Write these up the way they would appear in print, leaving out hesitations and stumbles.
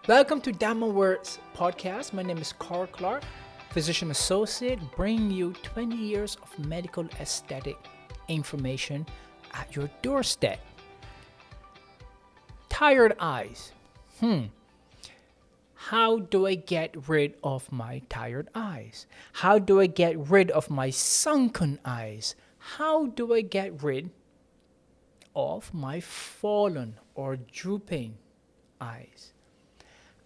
Welcome to Dhamma Words podcast. My name is Clarke, physician associate, bringing you 20 years of medical aesthetic information at your doorstep. Tired eyes. How do I get rid of my tired eyes? How do I get rid of my sunken eyes? How do I get rid of my fallen or drooping eyes?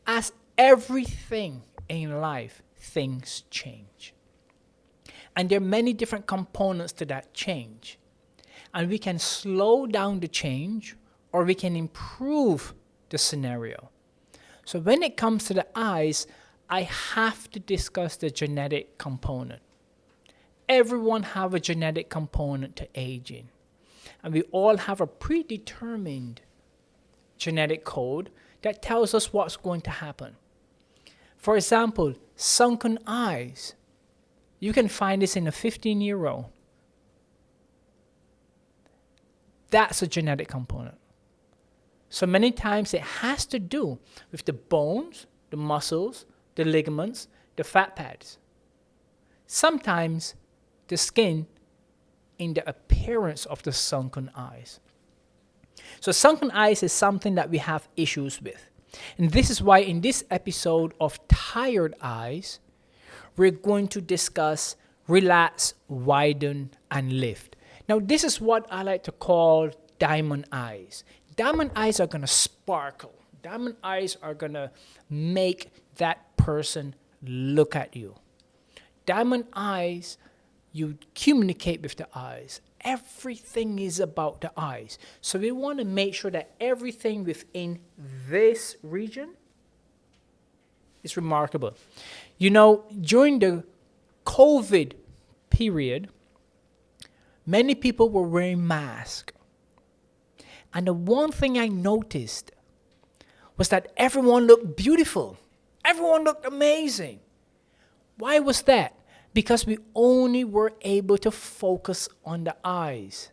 As everything in life, things change. And there are many different components to that change. And we can slow down the change or we can improve the scenario. So when it comes to the eyes, I have to discuss the genetic component. Everyone have a genetic component to aging. And we all have a predetermined genetic code that tells us what's going to happen. For example, sunken eyes. You can find this in a 15-year-old. That's a genetic component. So many times it has to do with the bones, the muscles, the ligaments, the fat pads. Sometimes the skin in the appearance of the sunken eyes. So sunken eyes is something that we have issues with. And this is why in this episode of Tired Eyes, we're going to discuss relax, widen, and lift. Now this is what I like to call diamond eyes. Diamond eyes are going to sparkle. Diamond eyes are going to make that person look at you. Diamond eyes, you communicate with the eyes. Everything is about the eyes. So we want to make sure that everything within this region is remarkable. You know, during the COVID period, many people were wearing masks. And the one thing I noticed was that everyone looked beautiful. Everyone looked amazing. Why was that? Because we only were able to focus on the eyes.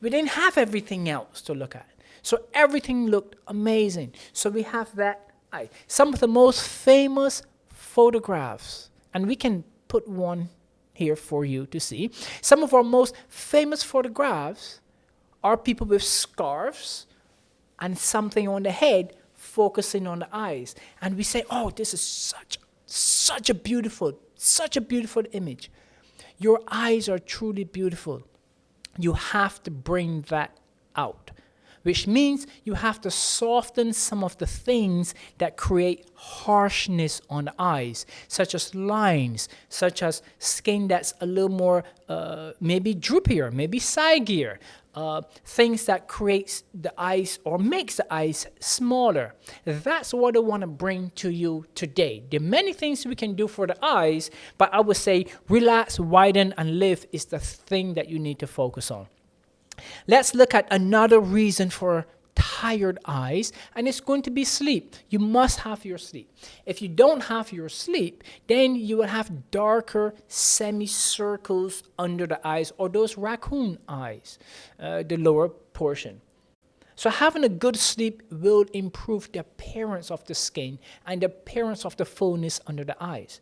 We didn't have everything else to look at. So everything looked amazing. So we have that eye. Some of the most famous photographs, and we can put one here for you to see. Some of our most famous photographs are people with scarves and something on the head focusing on the eyes. And we say, oh, this is such a beautiful image. Your eyes are truly beautiful. You have to bring that out, which means you have to soften some of the things that create harshness on the eyes, such as lines, such as skin that's a little more maybe droopier, maybe saggier, things that creates the eyes or makes the eyes smaller. That's what I want to bring to you today. There are many things we can do for the eyes, but I would say relax, widen, and lift is the thing that you need to focus on. Let's look at another reason for tired eyes, and it's going to be sleep. You must have your sleep. If you don't have your sleep, then you will have darker semicircles under the eyes, or those raccoon eyes, the lower portion. So having a good sleep will improve the appearance of the skin and the appearance of the fullness under the eyes.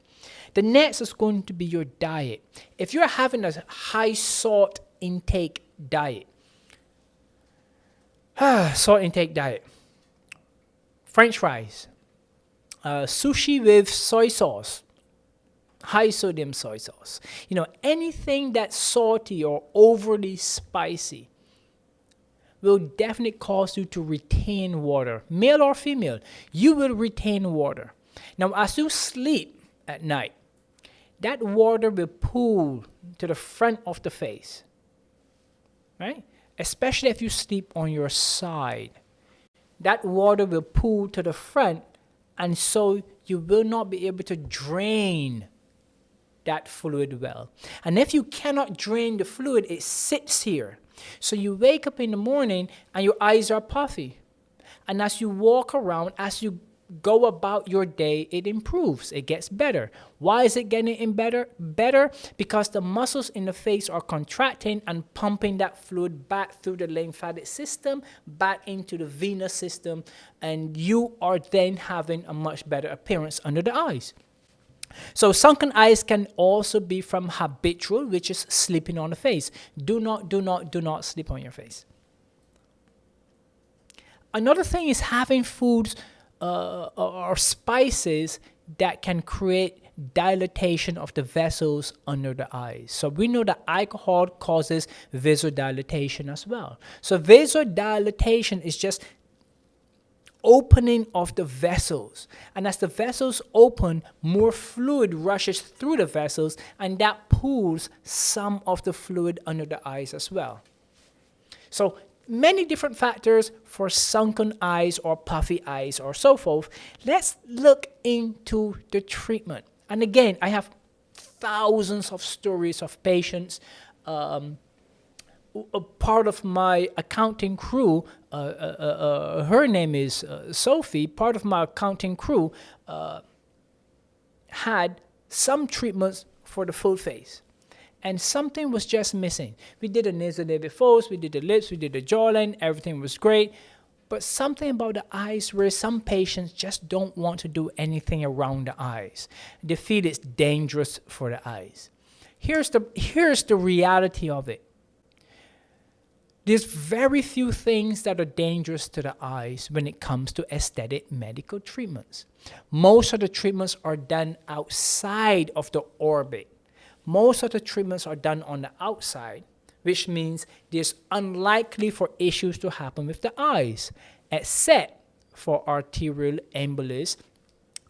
The next is going to be your diet. If you're having a high salt intake diet, French fries, sushi with soy sauce, high sodium soy sauce. You know, anything that's salty or overly spicy will definitely cause you to retain water. Male or female, you will retain water. Now, as you sleep at night, that water will pool to the front of the face, right? Especially if you sleep on your side. That water will pool to the front, and so you will not be able to drain that fluid well. And if you cannot drain the fluid, it sits here. So you wake up in the morning and your eyes are puffy. And as you walk around, as you go about your day, it improves. It gets better. Why is it getting better? Because the muscles in the face are contracting and pumping that fluid back through the lymphatic system, back into the venous system, and you are then having a much better appearance under the eyes. So sunken eyes can also be from habitual, which is sleeping on the face. Do not sleep on your face. Another thing is having foods or spices that can create dilatation of the vessels under the eyes. So we know that alcohol causes vasodilatation as well. So vasodilatation is just opening of the vessels, and as the vessels open, more fluid rushes through the vessels, and that pulls some of the fluid under the eyes as well. So many different factors for sunken eyes or puffy eyes or so forth. Let's look into the treatment. And again, I have thousands of stories of patients. A part of my accounting crew, her name is Sophie, part of my accounting crew had some treatments for the full face. And something was just missing. We did a nasolabial, we did the lips, we did the jawline, everything was great. But something about the eyes where some patients just don't want to do anything around the eyes. They feel it's dangerous for the eyes. Here's the reality of it. There's very few things that are dangerous to the eyes when it comes to aesthetic medical treatments. Most of the treatments are done outside of the orbit. Most of the treatments are done on the outside, which means there's unlikely for issues to happen with the eyes, except for arterial embolus.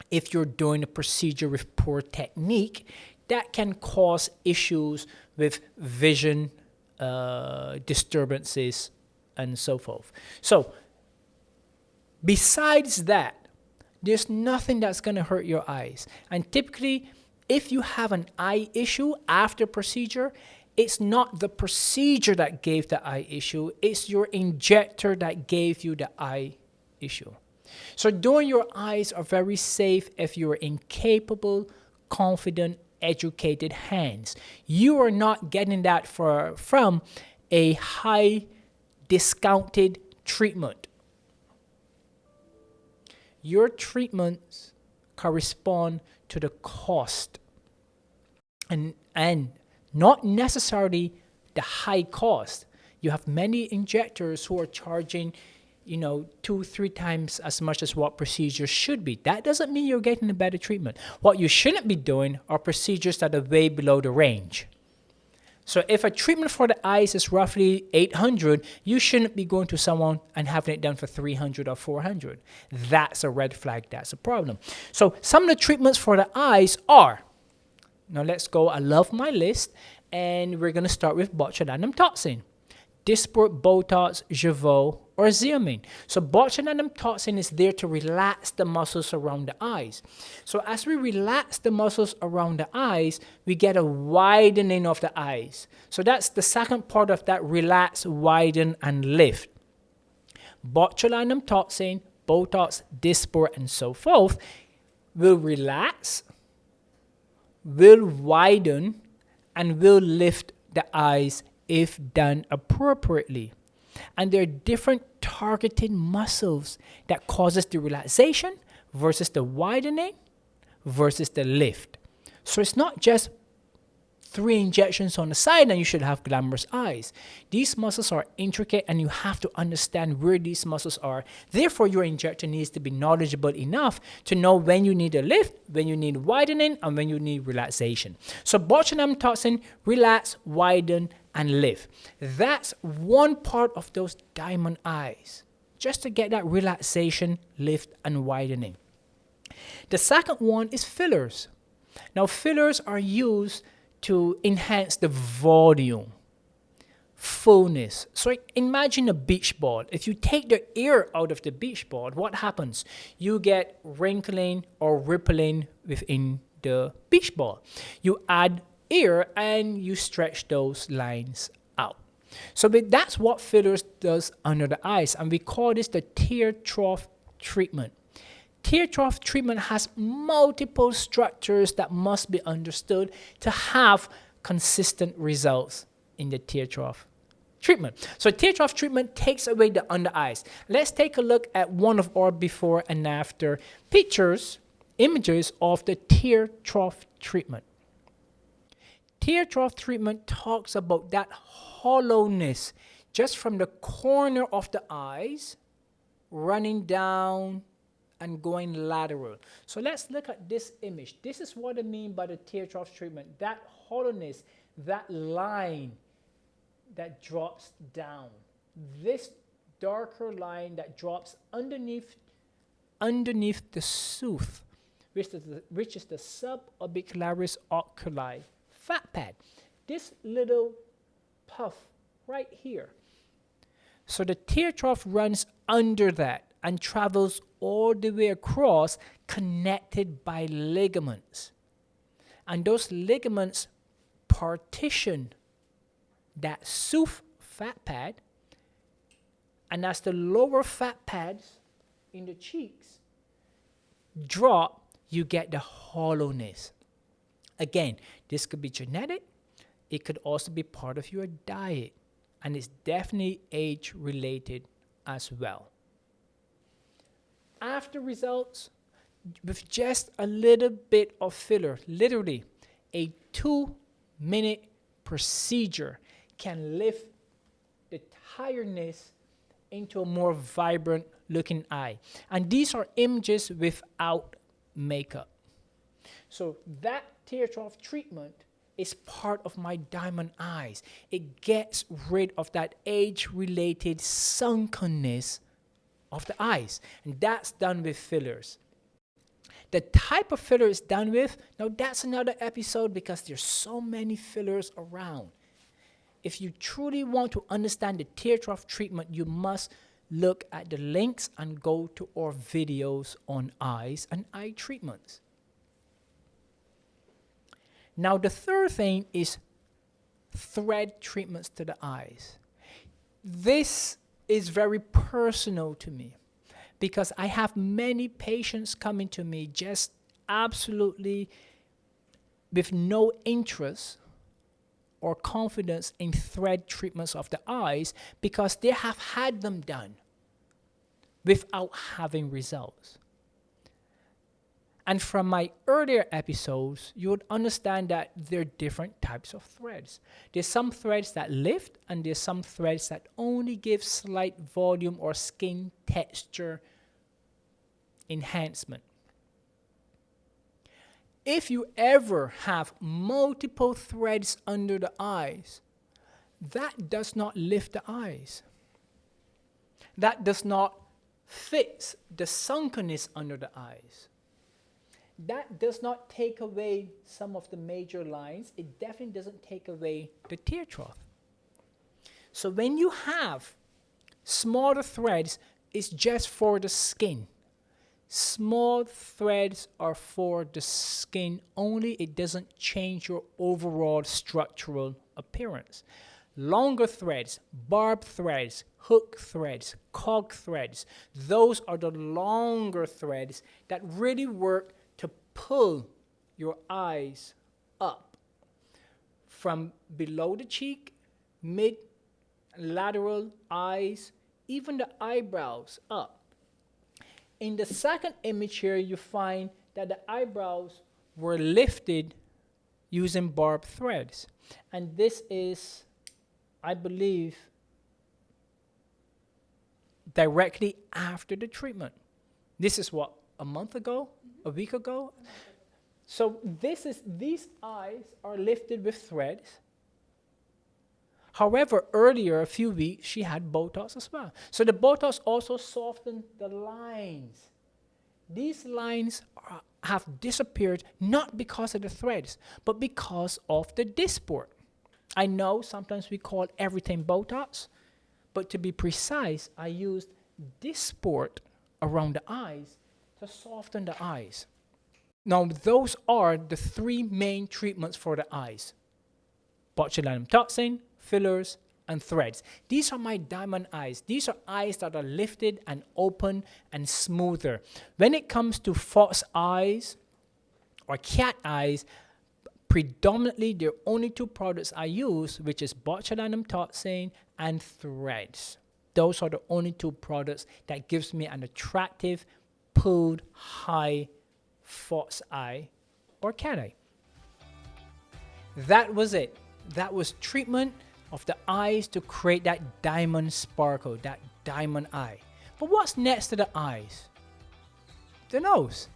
If you're doing a procedure with poor technique, that can cause issues with vision disturbances and so forth. So besides that, there's nothing that's going to hurt your eyes. And typically, if you have an eye issue after procedure, it's not the procedure that gave the eye issue, it's your injector that gave you the eye issue. So doing your eyes are very safe if you're in capable, confident, educated hands. You are not getting that from a high discounted treatment. Your treatments correspond to the cost and not necessarily the high cost. You have many injectors who are charging 2-3 times as much as what procedures should be. That doesn't mean you're getting a better treatment. What you shouldn't be doing are procedures that are way below the range. So if a treatment for the eyes is roughly $800, you shouldn't be going to someone and having it done for $300 or $400. That's a red flag. That's a problem. So some of the treatments for the eyes are, now let's go, I love my list, and we're going to start with botulinum toxin, Dysport, Botox, Jeuveau, or Xeomin. So botulinum toxin is there to relax the muscles around the eyes. So as we relax the muscles around the eyes, we get a widening of the eyes. So that's the second part of that relax, widen, and lift. Botulinum toxin, Botox, Dysport, and so forth will relax, will widen, and will lift the eyes if done appropriately. And there are different targeted muscles that causes the relaxation versus the widening versus the lift. So it's not just 3 injections on the side and you should have glamorous eyes. These muscles are intricate and you have to understand where these muscles are. Therefore, your injector needs to be knowledgeable enough to know when you need a lift, when you need widening, and when you need relaxation. So botulinum toxin, relax, widen, and lift. That's one part of those diamond eyes, just to get that relaxation, lift, and widening. The second one is fillers. Now, fillers are used to enhance the volume, fullness. So imagine a beach ball. If you take the air out of the beach ball, what happens? You get wrinkling or rippling within the beach ball. You add air and you stretch those lines out. So that's what fillers does under the eyes, and we call this the tear trough treatment. tear trough treatment has multiple structures that must be understood to have consistent results in the tear trough treatment. So tear trough treatment takes away the under eyes. Let's take a look at one of our before and after images of the tear trough treatment. Tear trough treatment talks about that hollowness just from the corner of the eyes running down and going lateral. So let's look at this image. This is what I mean by the tear trough treatment. That hollowness, that line that drops down. This darker line that drops underneath the tooth, which is the suborbicularis oculi fat pad. This little puff right here. So the tear trough runs under that and travels all the way across, connected by ligaments. And those ligaments partition that tooth fat pad, and as the lower fat pads in the cheeks drop, you get the hollowness. Again, this could be genetic. It could also be part of your diet, and it's definitely age-related as well. After results, with just a little bit of filler, literally a 2-minute procedure can lift the tiredness into a more vibrant looking eye. And these are images without makeup. So that tear trough treatment is part of my diamond eyes. It gets rid of that age-related sunkenness of the eyes, and that's done with fillers. The type of filler it's done with, now that's another episode because there's so many fillers around. If you truly want to understand the tear trough treatment, you must look at the links and go to our videos on eyes and eye treatments. Now the third thing is thread treatments to the eyes. This is very personal to me because I have many patients coming to me just absolutely with no interest or confidence in thread treatments of the eyes because they have had them done without having results. And from my earlier episodes, you would understand that there are different types of threads. There's some threads that lift, and there's some threads that only give slight volume or skin texture enhancement. If you ever have multiple threads under the eyes, that does not lift the eyes. That does not fix the sunkenness under the eyes. That does not take away some of the major lines. It definitely doesn't take away the tear trough. So when you have smaller threads, it's just for the skin. Small threads are for the skin only. It doesn't change your overall structural appearance. Longer threads, barb threads, hook threads, cog threads, those are the longer threads that really work to pull your eyes up from below the cheek, mid, lateral eyes, even the eyebrows up. In the second image here, you find that the eyebrows were lifted using barbed threads. And this is, I believe, directly after the treatment. This is what, a month ago? A week ago? So these eyes are lifted with threads. However, earlier, a few weeks, she had Botox as well. So the Botox also softened the lines. These lines have disappeared not because of the threads, but because of the Dysport. I know sometimes we call everything Botox, but to be precise, I used Dysport around the eyes to soften the eyes. Now, those are the three main treatments for the eyes: botulinum toxin, fillers, and threads. These are my diamond eyes. These are eyes that are lifted and open and smoother. When it comes to fox eyes or cat eyes, predominantly the only two products I use, which is botulinum toxin and threads. Those are the only two products that gives me an attractive, pulled, high fox eye or cat eye. That was it. That was treatment of the eyes to create that diamond sparkle, that diamond eye. But what's next to the eyes? The nose.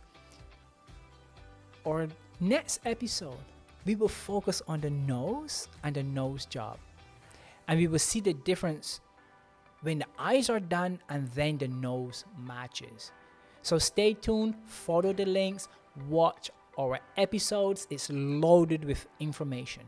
Or next episode, we will focus on the nose and the nose job. And we will see the difference when the eyes are done and then the nose matches. So stay tuned, follow the links, watch our episodes. It's loaded with information.